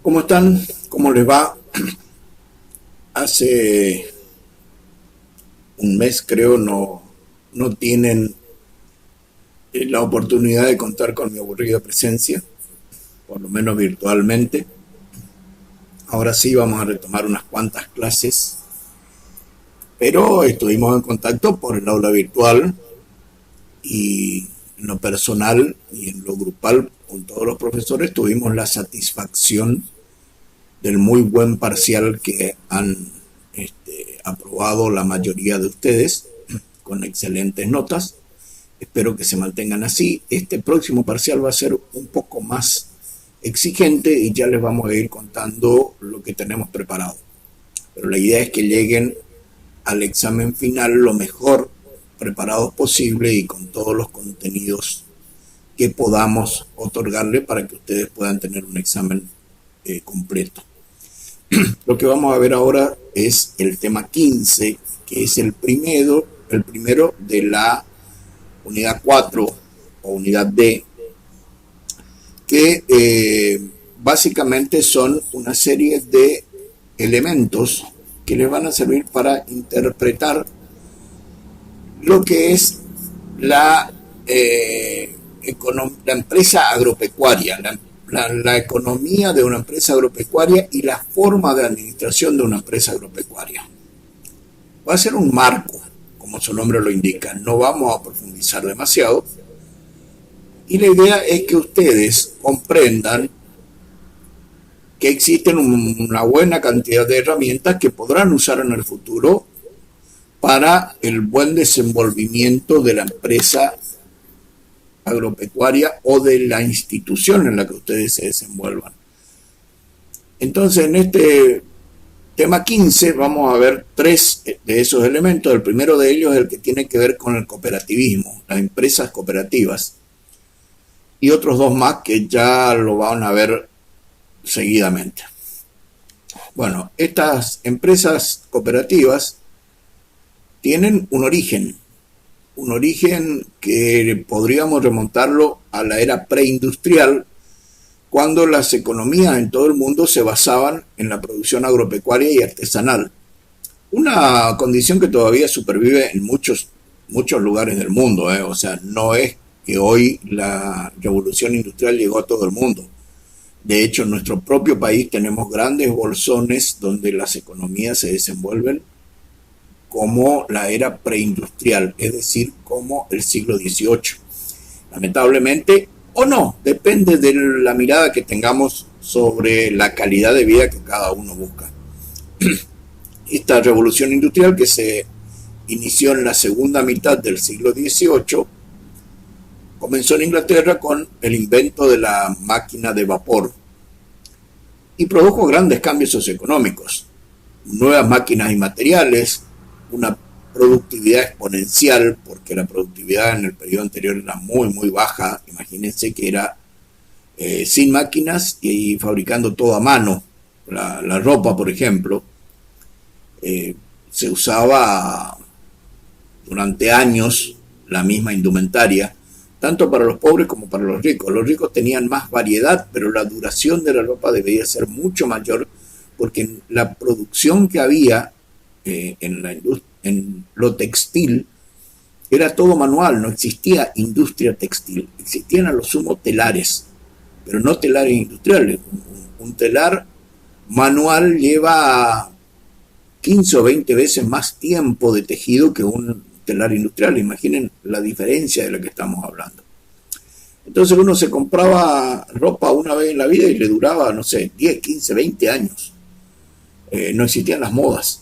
¿Cómo están? ¿Cómo les va? Hace un mes creo no tienen la oportunidad de contar con mi aburrida presencia, por lo menos virtualmente. Ahora sí vamos a retomar unas cuantas clases, pero estuvimos en contacto por el aula virtual y en lo personal y en lo grupal con todos los profesores tuvimos la satisfacción del muy buen parcial que han aprobado la mayoría de ustedes con excelentes notas. Espero que se mantengan así. Este próximo parcial va a ser un poco más exigente y ya les vamos a ir contando lo que tenemos preparado. Pero la idea es que lleguen al examen final lo mejor preparados posible y con todos los contenidos que podamos otorgarle para que ustedes puedan tener un examen completo. Lo que vamos a ver ahora es el tema 15, que es el primero de la unidad 4 o unidad D, que básicamente son una serie de elementos que les van a servir para interpretar lo que es la empresa agropecuaria, la economía de una empresa agropecuaria y la forma de administración de una empresa agropecuaria. Va a ser un marco, como su nombre lo indica, no vamos a profundizar demasiado, y la idea es que ustedes comprendan que existen una buena cantidad de herramientas que podrán usar en el futuro para el buen desenvolvimiento de la empresa agropecuaria o de la institución en la que ustedes se desenvuelvan. Entonces, en este tema 15 vamos a ver tres de esos elementos. El primero de ellos es el que tiene que ver con el cooperativismo, las empresas cooperativas, y otros dos más que ya lo van a ver seguidamente. Bueno, estas empresas cooperativas tienen un origen que podríamos remontarlo a la era preindustrial, cuando las economías en todo el mundo se basaban en la producción agropecuaria y artesanal. Una condición que todavía supervive en muchos lugares del mundo, o sea, no es que hoy la revolución industrial llegó a todo el mundo. De hecho, en nuestro propio país tenemos grandes bolsones donde las economías se desenvuelven como la era preindustrial, es decir, como el siglo XVIII. Lamentablemente, o no, depende de la mirada que tengamos sobre la calidad de vida que cada uno busca. Esta revolución industrial, que se inició en la segunda mitad del siglo XVIII, comenzó en Inglaterra con el invento de la máquina de vapor y produjo grandes cambios socioeconómicos, nuevas máquinas y materiales, una productividad exponencial, porque la productividad en el periodo anterior era muy baja. Imagínense que era sin máquinas y fabricando todo a mano. La ropa, por ejemplo, se usaba durante años la misma indumentaria, tanto para los pobres como para los ricos. Los ricos tenían más variedad, pero la duración de la ropa debía ser mucho mayor, porque la producción que había en lo textil era todo manual, no existía industria textil, existían a lo sumo telares, pero no telares industriales. Un telar manual lleva 15 o 20 veces más tiempo de tejido que un telar industrial. Imaginen la diferencia de la que estamos hablando. Entonces uno se compraba ropa una vez en la vida y le duraba, no sé, 10, 15, 20 años. No existían las modas.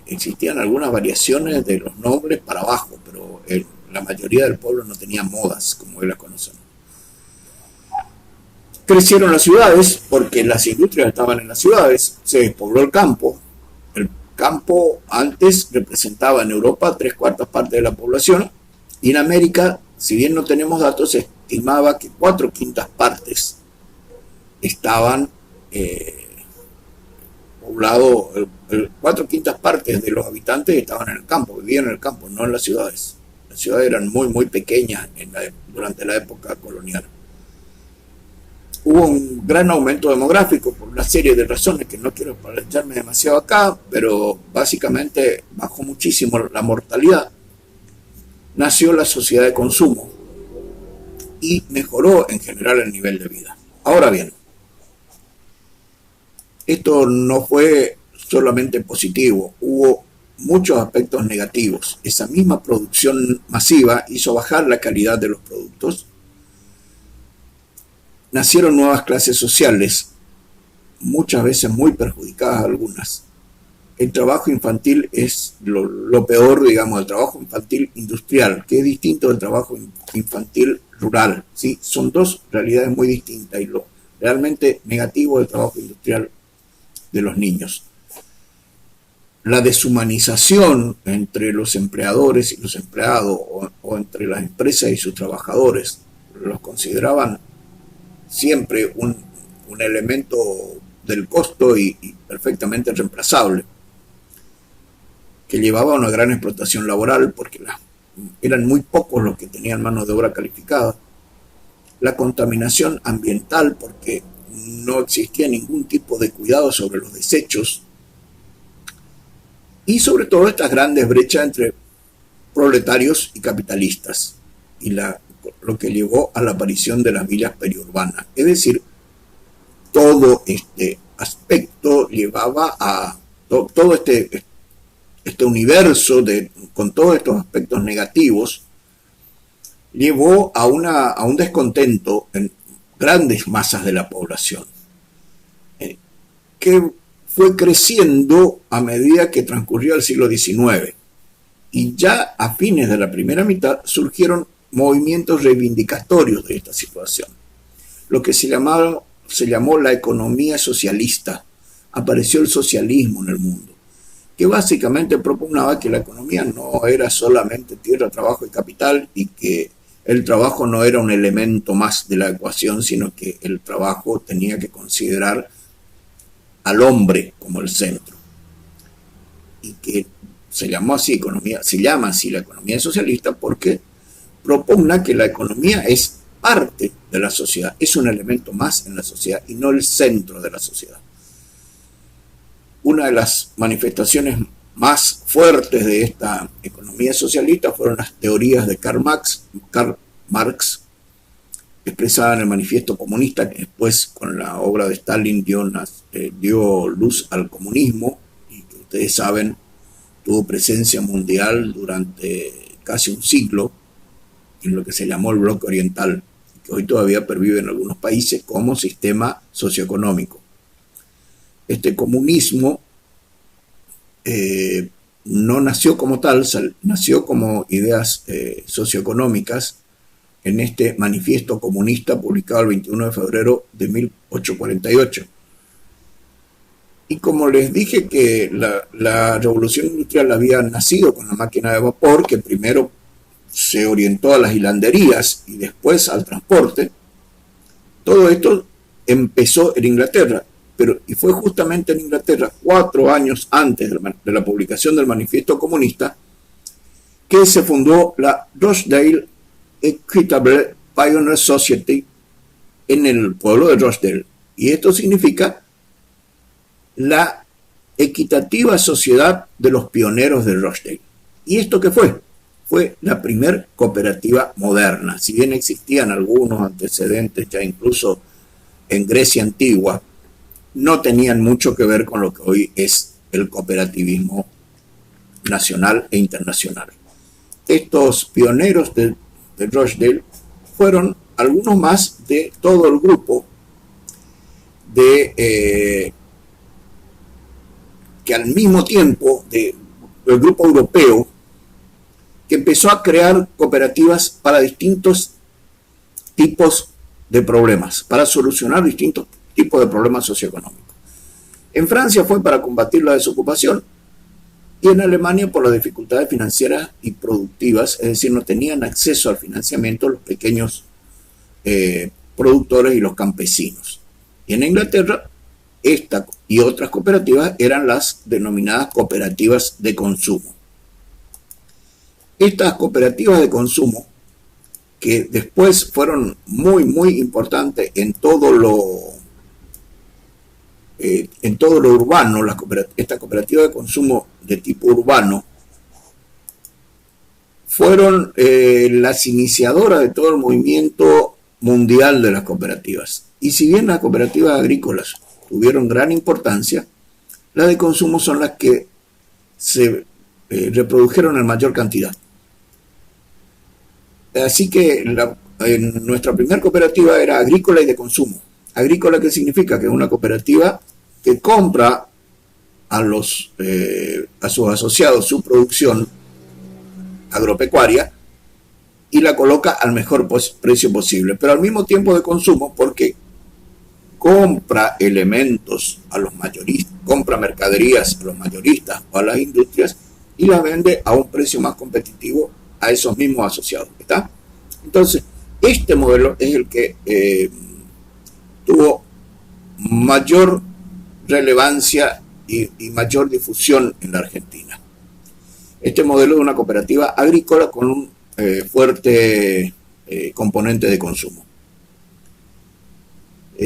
Existían algunas variaciones de los nombres para abajo, pero la mayoría del pueblo no tenía modas como hoy las conocemos. Crecieron las ciudades porque las industrias estaban en las ciudades, se despobló el campo. El campo antes representaba en Europa 3/4 partes de la población, y en América, si bien no tenemos datos, se estimaba que 4/5 partes estaban poblado, 4/5 partes de los habitantes estaban en el campo, vivían en el campo, no en las ciudades. Las ciudades eran muy pequeñas durante la época colonial. hubo un gran aumento demográfico por una serie de razones que no quiero echarme demasiado acá, pero básicamente bajó muchísimo la mortalidad. Nació la sociedad de consumo y mejoró en general el nivel de vida. Ahora bien, esto no fue solamente positivo, hubo muchos aspectos negativos. Esa misma producción masiva hizo bajar la calidad de los productos. Nacieron nuevas clases sociales, muchas veces muy perjudicadas algunas. El trabajo infantil es lo peor, digamos, el trabajo infantil industrial, que es distinto del trabajo infantil rural, ¿sí? Son dos realidades muy distintas y lo realmente negativo del trabajo industrial de los niños. La deshumanización entre los empleadores y los empleados o entre las empresas y sus trabajadores, los consideraban siempre un elemento del costo y perfectamente reemplazable, que llevaba a una gran explotación laboral porque eran muy pocos los que tenían mano de obra calificada. La contaminación ambiental, porque no existía ningún tipo de cuidado sobre los desechos, y sobre todo estas grandes brechas entre proletarios y capitalistas, y lo que llevó a la aparición de las villas periurbanas. Es decir, todo este aspecto llevaba a todo este universo con todos estos aspectos negativos, llevó a un descontento en grandes masas de la población, que fue creciendo a medida que transcurrió el siglo XIX. Y ya a fines de la primera mitad surgieron movimientos reivindicatorios de esta situación. Lo que se llamó la economía socialista. Apareció el socialismo en el mundo, que básicamente propugnaba que la economía no era solamente tierra, trabajo y capital, y que el trabajo no era un elemento más de la ecuación, sino que el trabajo tenía que considerar al hombre como el centro. Y que se llama así la economía socialista porque propugna que la economía es parte de la sociedad, es un elemento más en la sociedad y no el centro de la sociedad. Una de las manifestaciones más fuertes de esta economía socialista fueron las teorías de Karl Marx, expresada en el Manifiesto Comunista, que después con la obra de Stalin dio luz al comunismo, y que ustedes saben tuvo presencia mundial durante casi un siglo en lo que se llamó el bloque oriental, que hoy todavía pervive en algunos países como sistema socioeconómico. Este comunismo no nació como tal, nació como ideas socioeconómicas en este manifiesto comunista publicado el 21 de febrero de 1848. Y como les dije que la revolución industrial había nacido con la máquina de vapor, que primero se orientó a las hilanderías y después al transporte, todo esto empezó en Inglaterra, y fue justamente en Inglaterra, 4 años antes de la publicación del manifiesto comunista, que se fundó la Rochdale Equitable Pioneer Society en el pueblo de Rochdale. Y esto significa la equitativa sociedad de los pioneros de Rochdale. ¿Y esto qué fue? Fue la primer cooperativa moderna. Si bien existían algunos antecedentes ya incluso en Grecia antigua, no tenían mucho que ver con lo que hoy es el cooperativismo nacional e internacional. Estos pioneros de Rochdale fueron algunos más de todo el grupo que al mismo tiempo del grupo europeo, que empezó a crear cooperativas para distintos tipos de problemas, para solucionar distintos tipos de problemas socioeconómicos. En Francia fue para combatir la desocupación, y en Alemania por las dificultades financieras y productivas, es decir, no tenían acceso al financiamiento los pequeños productores y los campesinos. Y en Inglaterra, esta y otras cooperativas eran las denominadas cooperativas de consumo. Estas cooperativas de consumo, que después fueron muy, muy importantes en todo lo urbano. Esta cooperativa de consumo de tipo urbano fueron las iniciadoras de todo el movimiento mundial de las cooperativas. Y si bien las cooperativas agrícolas tuvieron gran importancia, las de consumo son las que se reprodujeron en mayor cantidad. Así que nuestra primera cooperativa era agrícola y de consumo. Agrícola, ¿qué significa? Que es una cooperativa que compra a sus asociados su producción agropecuaria y la coloca al mejor precio posible, pero al mismo tiempo de consumo, porque compra elementos a los mayoristas, compra mercaderías a los mayoristas o a las industrias y las vende a un precio más competitivo a esos mismos asociados, ¿está? Entonces, este modelo es el que tuvo mayor relevancia y mayor difusión en la Argentina. Este modelo de una cooperativa agrícola con un fuerte componente de consumo.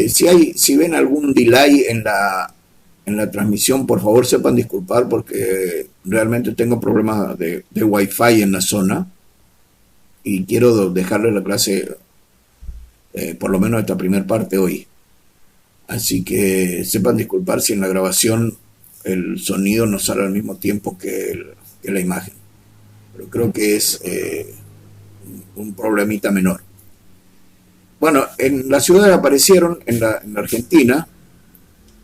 Si ven algún delay en la transmisión, por favor sepan disculpar, porque realmente tengo problemas de Wi-Fi en la zona y quiero dejarle la clase por lo menos esta primera parte hoy. Así que sepan disculpar si en la grabación el sonido no sale al mismo tiempo que la imagen. Pero creo que es un problemita menor. Bueno, en la ciudad aparecieron en la Argentina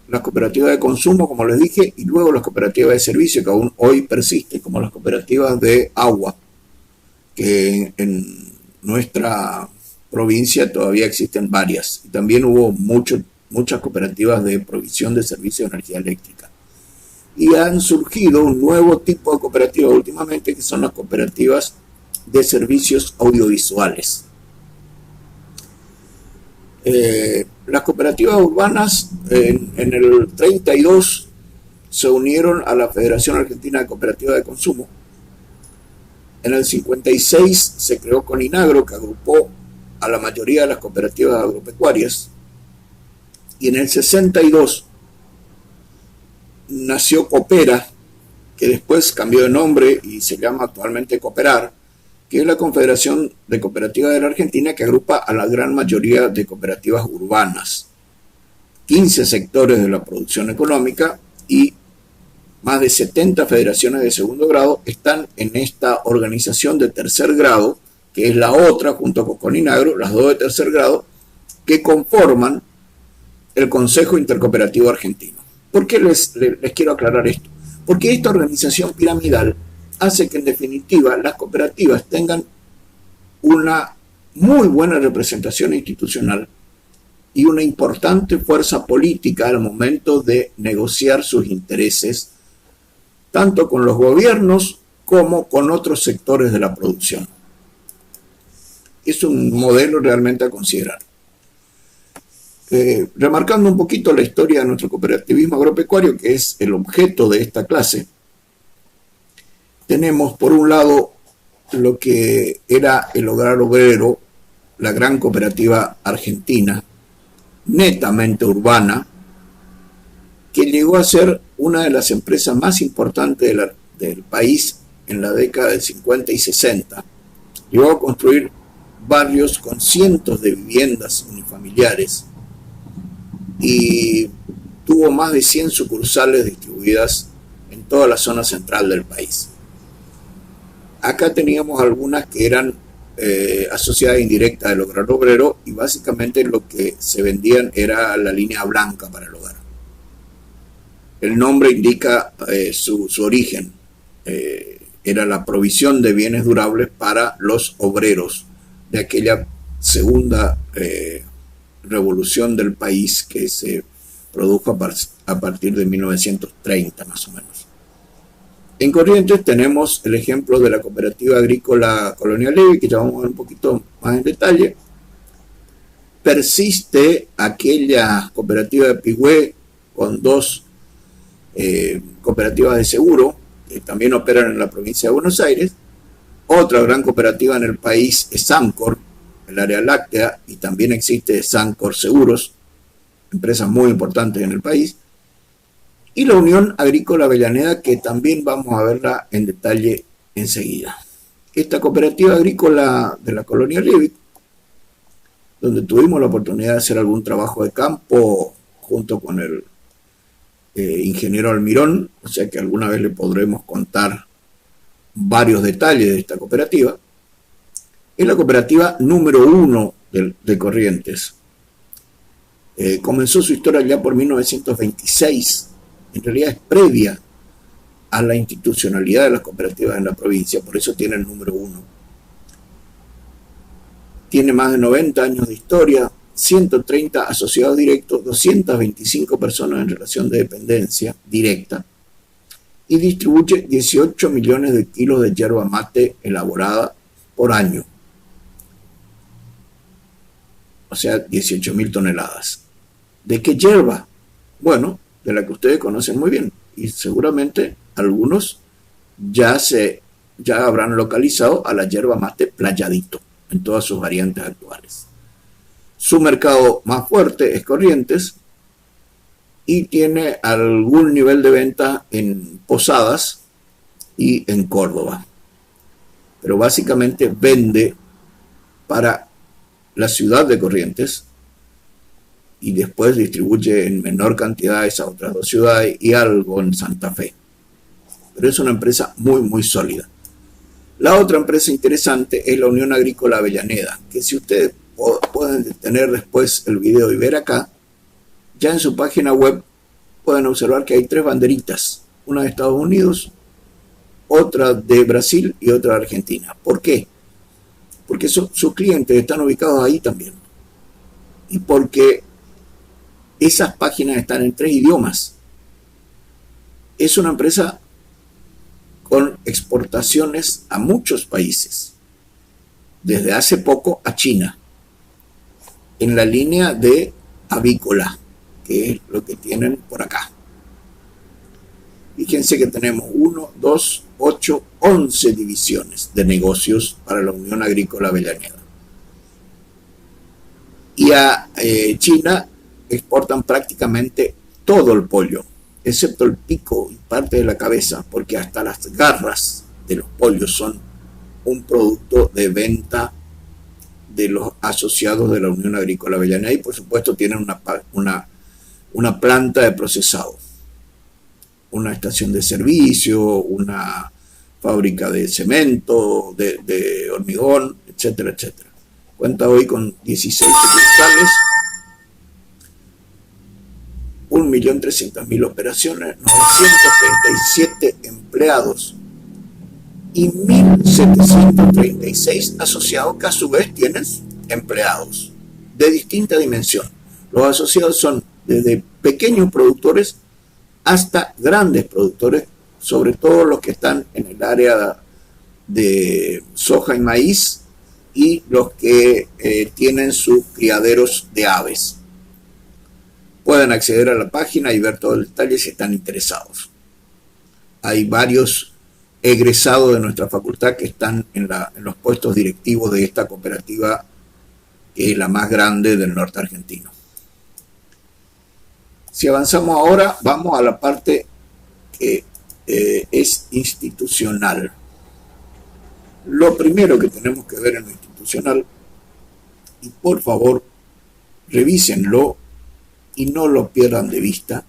las cooperativas de consumo, como les dije, y luego las cooperativas de servicio, que aún hoy persisten, como las cooperativas de agua, que en nuestra provincia todavía existen varias. Y también hubo muchas cooperativas de provisión de servicios de energía eléctrica. Y han surgido un nuevo tipo de cooperativas últimamente, que son las cooperativas de servicios audiovisuales. Las cooperativas urbanas en el 32 se unieron a la Federación Argentina de Cooperativas de Consumo. En el 56 se creó Coninagro, que agrupó a la mayoría de las cooperativas agropecuarias. Y en el 62 nació Coopera, que después cambió de nombre y se llama actualmente Cooperar, que es la Confederación de Cooperativas de la Argentina, que agrupa a la gran mayoría de cooperativas urbanas, 15 sectores de la producción económica y más de 70 federaciones de segundo grado están en esta organización de tercer grado, que es la otra, junto con Coninagro, las dos de tercer grado, que conforman el Consejo Intercooperativo Argentino. ¿Por qué les quiero aclarar esto? Porque esta organización piramidal hace que en definitiva las cooperativas tengan una muy buena representación institucional y una importante fuerza política al momento de negociar sus intereses, tanto con los gobiernos como con otros sectores de la producción. Es un modelo realmente a considerar. Remarcando un poquito la historia de nuestro cooperativismo agropecuario, que es el objeto de esta clase, tenemos por un lado lo que era el Hogar Obrero, la gran cooperativa argentina, netamente urbana, que llegó a ser una de las empresas más importantes del país en la década del 50 y 60. Llegó a construir barrios con cientos de viviendas unifamiliares y tuvo más de 100 sucursales distribuidas en toda la zona central del país. Acá teníamos algunas que eran asociadas indirectas del Hogar Obrero y básicamente lo que se vendían era la línea blanca para el hogar. El nombre indica su origen. Era la provisión de bienes durables para los obreros de aquella segunda revolución del país que se produjo a partir de 1930 más o menos. En Corrientes tenemos el ejemplo de la cooperativa agrícola Colonia Levy, que ya vamos a ver un poquito más en detalle. Persiste aquella cooperativa de Pigüé con dos cooperativas de seguro que también operan en la provincia de Buenos Aires. Otra gran cooperativa en el país es Sancor, el área láctea, y también existe Sancor Seguros, empresas muy importantes en el país, y la Unión Agrícola Avellaneda, que también vamos a verla en detalle enseguida. Esta cooperativa agrícola de la colonia Liebig, donde tuvimos la oportunidad de hacer algún trabajo de campo junto con el ingeniero Almirón, o sea que alguna vez le podremos contar varios detalles de esta cooperativa, es la cooperativa número 1 de Corrientes. Comenzó su historia ya por 1926, en realidad es previa a la institucionalidad de las cooperativas en la provincia, por eso tiene el número 1. Tiene más de 90 años de historia, 130 asociados directos, 225 personas en relación de dependencia directa, y distribuye 18 millones de kilos de yerba mate elaborada por año. O sea, 18.000 toneladas. ¿De qué yerba? Bueno, de la que ustedes conocen muy bien, y seguramente algunos ya habrán localizado a la yerba mate Playadito en todas sus variantes actuales. Su mercado más fuerte es Corrientes y tiene algún nivel de venta en Posadas y en Córdoba, pero básicamente vende para la ciudad de Corrientes y después distribuye en menor cantidad esas otras dos ciudades y algo en Santa Fe. Pero es una empresa muy, muy sólida. La otra empresa interesante es la Unión Agrícola Avellaneda, que si ustedes pueden tener después el video y ver acá, ya en su página web pueden observar que hay 3 banderitas, una de Estados Unidos, otra de Brasil y otra de Argentina. ¿Por qué? Porque sus clientes están ubicados ahí también. Y porque esas páginas están en 3 idiomas. Es una empresa con exportaciones a muchos países. Desde hace poco a China, en la línea de avícola, que es lo que tienen por acá. Fíjense que tenemos 1, 2, 8, 11 divisiones de negocios para la Unión Agrícola Avellaneda. Y a China exportan prácticamente todo el pollo, excepto el pico y parte de la cabeza, porque hasta las garras de los pollos son un producto de venta de los asociados de la Unión Agrícola Avellaneda, y por supuesto tienen una planta de procesado, una estación de servicio, una fábrica de cemento, de hormigón, etcétera, etcétera. Cuenta hoy con 16 sucursales, 1.300.000 operaciones, 937 empleados y 1.736 asociados que a su vez tienen empleados de distinta dimensión. Los asociados son desde pequeños productores hasta grandes productores, sobre todo los que están en el área de soja y maíz y los que tienen sus criaderos de aves. Pueden acceder a la página y ver todo el detalle si están interesados. Hay varios egresados de nuestra facultad que están en los puestos directivos de esta cooperativa, que es la más grande del norte argentino. Si avanzamos ahora, vamos a la parte que es institucional. Lo primero que tenemos que ver en lo institucional, y por favor revísenlo y no lo pierdan de vista,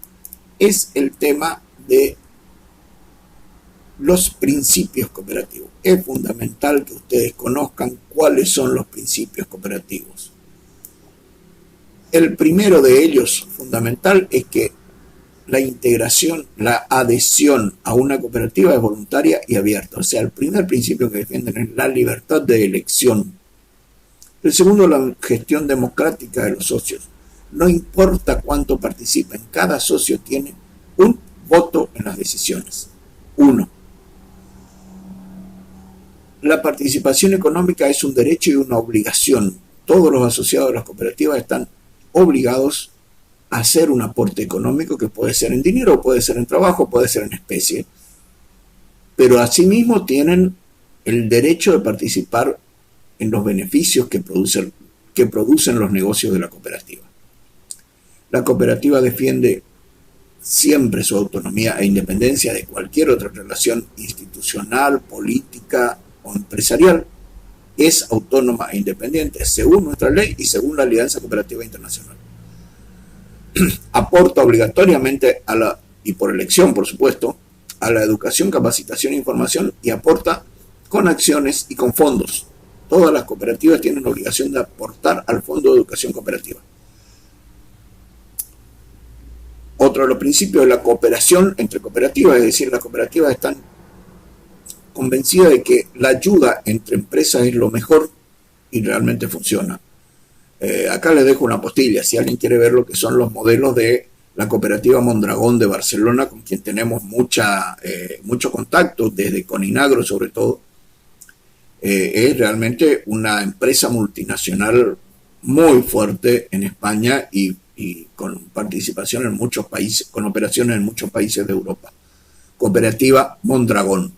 es el tema de los principios cooperativos. Es fundamental que ustedes conozcan cuáles son los principios cooperativos. El primero de ellos, fundamental, es que la integración, la adhesión a una cooperativa es voluntaria y abierta. O sea, el primer principio que defienden es la libertad de elección. El segundo, la gestión democrática de los socios. No importa cuánto participen, cada socio tiene un voto en las decisiones. 1. La participación económica es un derecho y una obligación. Todos los asociados de las cooperativas están obligados a hacer un aporte económico, que puede ser en dinero, puede ser en trabajo, puede ser en especie, pero asimismo tienen el derecho de participar en los beneficios que producen los negocios de la cooperativa. La cooperativa defiende siempre su autonomía e independencia de cualquier otra relación institucional, política o empresarial. Es autónoma e independiente según nuestra ley y según la Alianza Cooperativa Internacional. Aporta obligatoriamente y por elección, por supuesto, a la educación, capacitación e información, y aporta con acciones y con fondos. Todas las cooperativas tienen la obligación de aportar al Fondo de Educación Cooperativa. Otro de los principios es la cooperación entre cooperativas, es decir, las cooperativas están convencidas de que la ayuda entre empresas es lo mejor y realmente funciona. Acá les dejo una postilla, si alguien quiere ver lo que son los modelos de la cooperativa Mondragón de Barcelona, con quien tenemos mucho contacto, desde Coninagro sobre todo. Es realmente una empresa multinacional muy fuerte en España y con participación en muchos países, con operaciones en muchos países de Europa. Cooperativa Mondragón.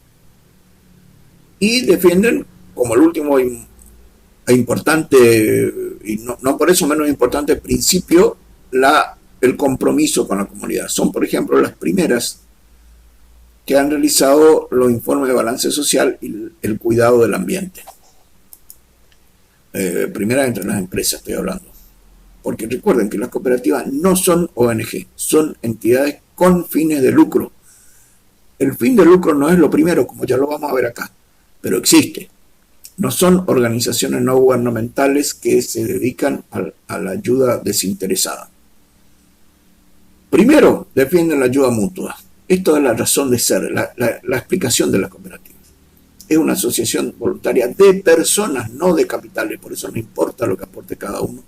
Y defienden, como el último e importante, y no por eso menos importante, principio, el compromiso con la comunidad. Son, por ejemplo, las primeras que han realizado los informes de balance social y el cuidado del ambiente. Primera entre las empresas estoy hablando. Porque recuerden que las cooperativas no son ONG, son entidades con fines de lucro. El fin de lucro no es lo primero, como ya lo vamos a ver acá, pero existe. No son organizaciones no gubernamentales que se dedican a la ayuda desinteresada. Primero, defienden la ayuda mutua. Esto es la razón de ser, la explicación de las cooperativas. Es una asociación voluntaria de personas, no de capitales, por eso no importa lo que aporte cada uno.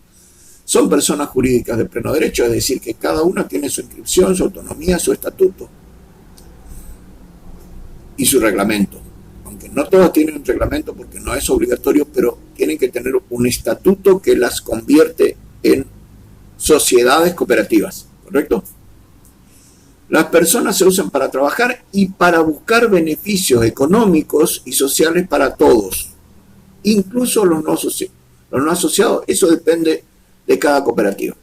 Son personas jurídicas de pleno derecho, es decir, que cada una tiene su inscripción, su autonomía, su estatuto y su reglamento. Aunque no todas tienen un reglamento porque no es obligatorio, pero tienen que tener un estatuto que las convierte en sociedades cooperativas, ¿correcto? Las personas se usan para trabajar y para buscar beneficios económicos y sociales para todos, incluso los no asociados. Eso depende de cada cooperativa.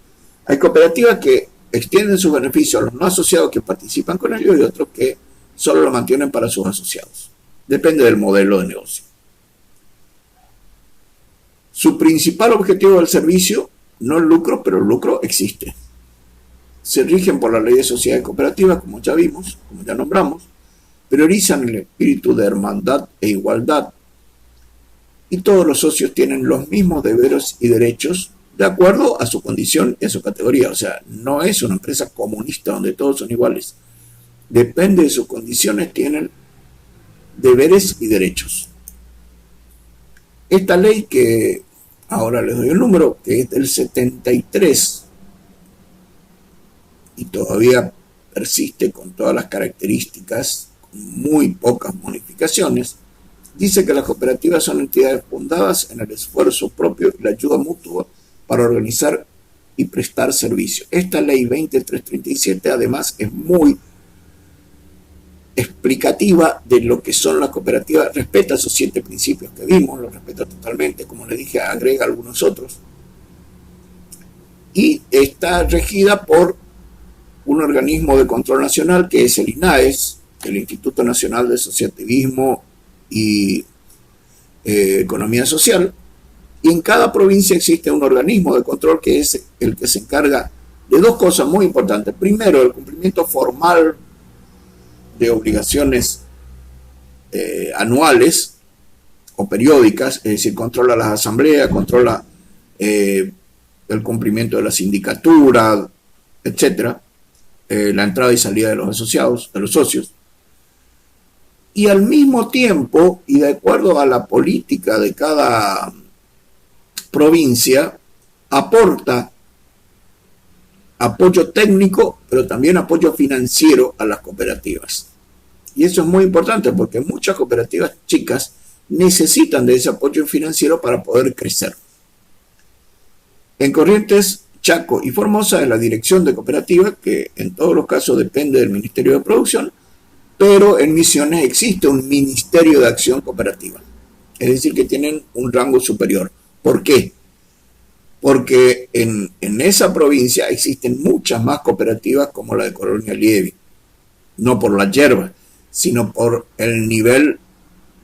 Hay cooperativas que extienden sus beneficios a los no asociados que participan con ellos y otros que solo lo mantienen para sus asociados. Depende del modelo de negocio. Su principal objetivo del servicio no es lucro, pero el lucro existe. Se rigen por la ley de sociedades cooperativas, como ya vimos, como ya nombramos, priorizan el espíritu de hermandad e igualdad, y todos los socios tienen los mismos deberes y derechos de acuerdo a su condición y a su categoría. O sea, no es una empresa comunista donde todos son iguales. Depende de sus condiciones, tienen deberes y derechos. Esta ley, que ahora les doy el número, que es del 73, y todavía persiste con todas las características, con muy pocas modificaciones, dice que las cooperativas son entidades fundadas en el esfuerzo propio y la ayuda mutua para organizar y prestar servicios. Esta ley 20337 además es muy explicativa de lo que son las cooperativas, respeta esos 7 principios que vimos, los respeta totalmente, como les dije, agrega algunos otros, y está regida por un organismo de control nacional que es el INAES, el Instituto Nacional de Asociativismo y Economía Social, y en cada provincia existe un organismo de control que es el que se encarga de 2 cosas muy importantes. Primero, el cumplimiento formal de obligaciones anuales o periódicas, es decir, controla las asambleas, controla el cumplimiento de la sindicatura, etcétera, la entrada y salida de los asociados, de los socios, y al mismo tiempo, y de acuerdo a la política de cada provincia, aporta apoyo técnico, pero también apoyo financiero a las cooperativas. Y eso es muy importante porque muchas cooperativas chicas necesitan de ese apoyo financiero para poder crecer. En Corrientes, Chaco y Formosa es la dirección de cooperativas, que en todos los casos depende del Ministerio de Producción, pero en Misiones existe un Ministerio de Acción Cooperativa. Es decir, que tienen un rango superior. ¿Por qué? Porque en esa provincia existen muchas más cooperativas como la de Colonia Lievi, no por la hierba, sino por el nivel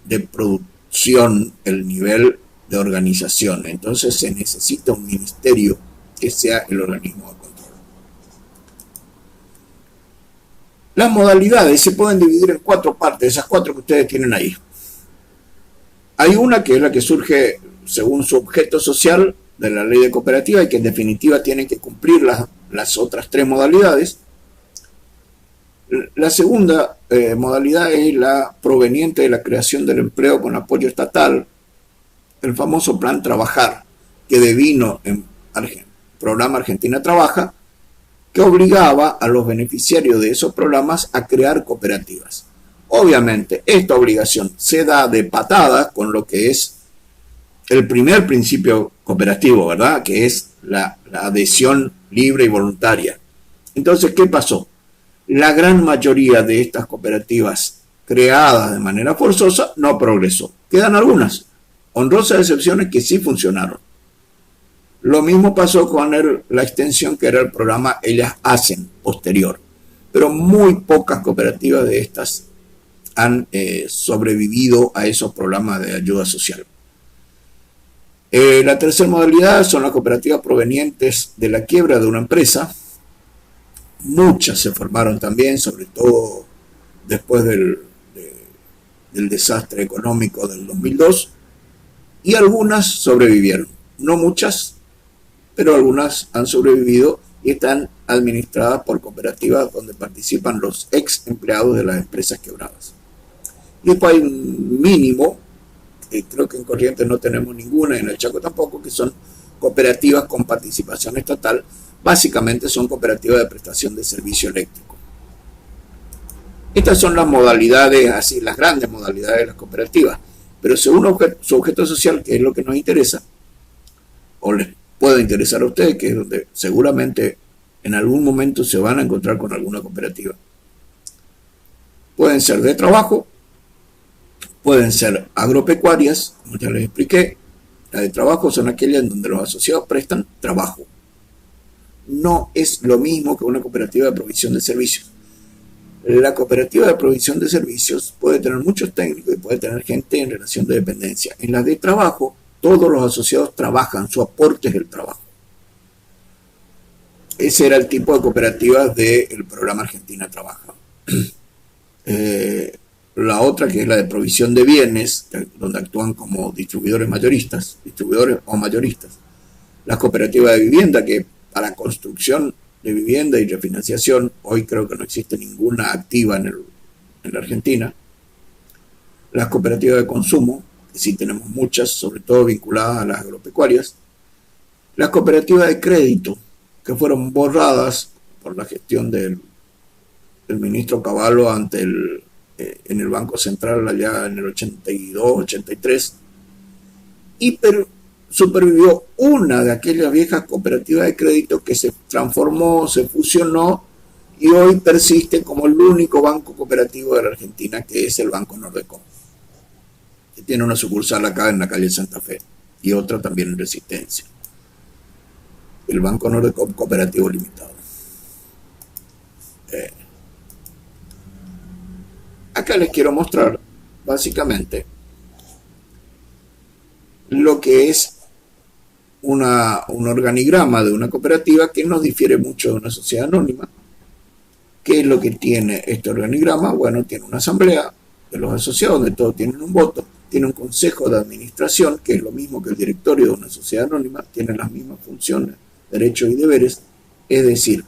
de producción, el nivel de organización. Entonces se necesita un ministerio que sea el organismo de control. Las modalidades se pueden dividir en 4 partes, esas 4 que ustedes tienen ahí. Hay una que es la que surge según su objeto social de la ley de cooperativa y que en definitiva tienen que cumplir las otras 3 modalidades. La segunda modalidad es la proveniente de la creación del empleo con apoyo estatal, el famoso Plan Trabajar, que devino en Programa Argentina Trabaja, que obligaba a los beneficiarios de esos programas a crear cooperativas. Obviamente, esta obligación se da de patada con lo que es el primer principio cooperativo, ¿verdad? Que es la adhesión libre y voluntaria. Entonces, ¿qué pasó? La gran mayoría de estas cooperativas creadas de manera forzosa no progresó. Quedan algunas honrosas excepciones que sí funcionaron. Lo mismo pasó con la extensión que era el programa Ellas Hacen posterior. Pero muy pocas cooperativas de estas han sobrevivido a esos programas de ayuda social. La tercera modalidad son las cooperativas provenientes de la quiebra de una empresa. Muchas se formaron también, sobre todo después del desastre económico del 2002, y algunas sobrevivieron. No muchas, pero algunas han sobrevivido y están administradas por cooperativas donde participan los ex empleados de las empresas quebradas. Y después hay un mínimo, creo que en Corrientes no tenemos ninguna, y en el Chaco tampoco, que son cooperativas con participación estatal. Básicamente son cooperativas de prestación de servicio eléctrico. Estas son las modalidades, así, las grandes modalidades de las cooperativas. Pero según su objeto social, que es lo que nos interesa, o les puede interesar a ustedes, que es donde seguramente en algún momento se van a encontrar con alguna cooperativa. Pueden ser de trabajo, pueden ser agropecuarias, como ya les expliqué. Las de trabajo son aquellas en donde los asociados prestan trabajo. No es lo mismo que una cooperativa de provisión de servicios. La cooperativa de provisión de servicios puede tener muchos técnicos y puede tener gente en relación de dependencia. En la de trabajo, todos los asociados trabajan, su aporte es el trabajo. Ese era el tipo de cooperativas del programa Argentina Trabaja. La otra, que es la de provisión de bienes, donde actúan como distribuidores o mayoristas. Las cooperativas de vivienda, que para construcción de vivienda y refinanciación, hoy creo que no existe ninguna activa en la Argentina. Las cooperativas de consumo, que sí tenemos muchas, sobre todo vinculadas a las agropecuarias. Las cooperativas de crédito, que fueron borradas por la gestión del ministro Cavallo en el Banco Central allá en el 82-83, y supervivió una de aquellas viejas cooperativas de crédito que se transformó, se fusionó y hoy persiste como el único banco cooperativo de la Argentina, que es el Banco Nordecom, que tiene una sucursal acá en la calle Santa Fe y otra también en Resistencia. El Banco Nordecom Cooperativo Limitado. Acá les quiero mostrar básicamente lo que es un organigrama de una cooperativa que no difiere mucho de una sociedad anónima. ¿Qué es lo que tiene este organigrama? Bueno, tiene una asamblea de los asociados donde todos tienen un voto, tiene un consejo de administración, que es lo mismo que el directorio de una sociedad anónima, tiene las mismas funciones, derechos y deberes. Es decir,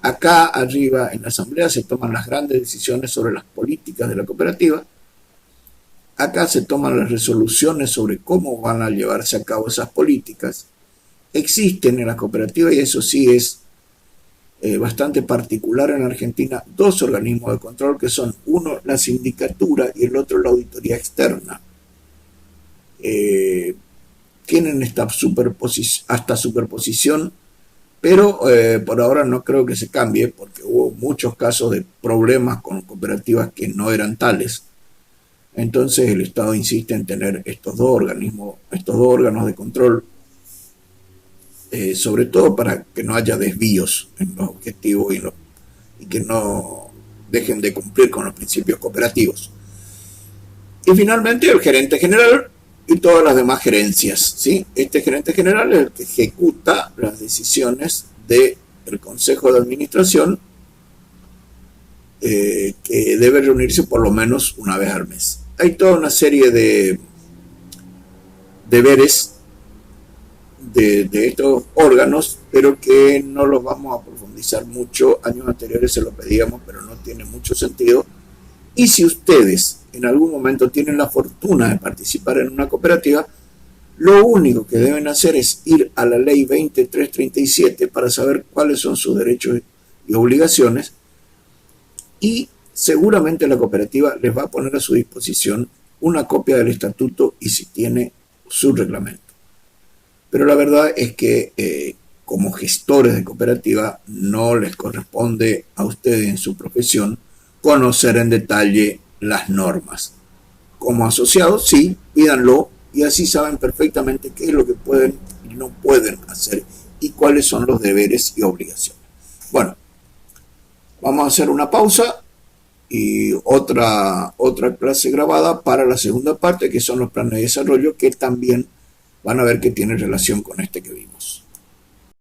acá arriba en la asamblea se toman las grandes decisiones sobre las políticas de la cooperativa. Acá se toman las resoluciones sobre cómo van a llevarse a cabo esas políticas. Existen en la cooperativa, y eso sí es bastante particular en Argentina, 2 organismos de control que son, uno la sindicatura y el otro la auditoría externa. Tienen hasta superposición, pero por ahora no creo que se cambie, porque hubo muchos casos de problemas con cooperativas que no eran tales. Entonces el Estado insiste en tener estos dos organismos, estos dos órganos de control, sobre todo para que no haya desvíos en los objetivos y que no dejen de cumplir con los principios cooperativos. Y finalmente el gerente general y todas las demás gerencias, ¿sí? Este gerente general es el que ejecuta las decisiones del Consejo de Administración, que debe reunirse por lo menos una vez al mes. Hay toda una serie de deberes de estos órganos, pero que no los vamos a profundizar mucho. Años anteriores se lo pedíamos, pero no tiene mucho sentido. Y si ustedes en algún momento tienen la fortuna de participar en una cooperativa, lo único que deben hacer es ir a la ley 2337 para saber cuáles son sus derechos y obligaciones, y seguramente la cooperativa les va a poner a su disposición una copia del estatuto y si tiene su reglamento. Pero la verdad es que como gestores de cooperativa no les corresponde a ustedes en su profesión conocer en detalle las normas. Como asociados, sí, pídanlo y así saben perfectamente qué es lo que pueden y no pueden hacer y cuáles son los deberes y obligaciones. Bueno, vamos a hacer una pausa y otra clase grabada para la segunda parte, que son los planes de desarrollo, que también van a ver que tiene relación con este que vimos.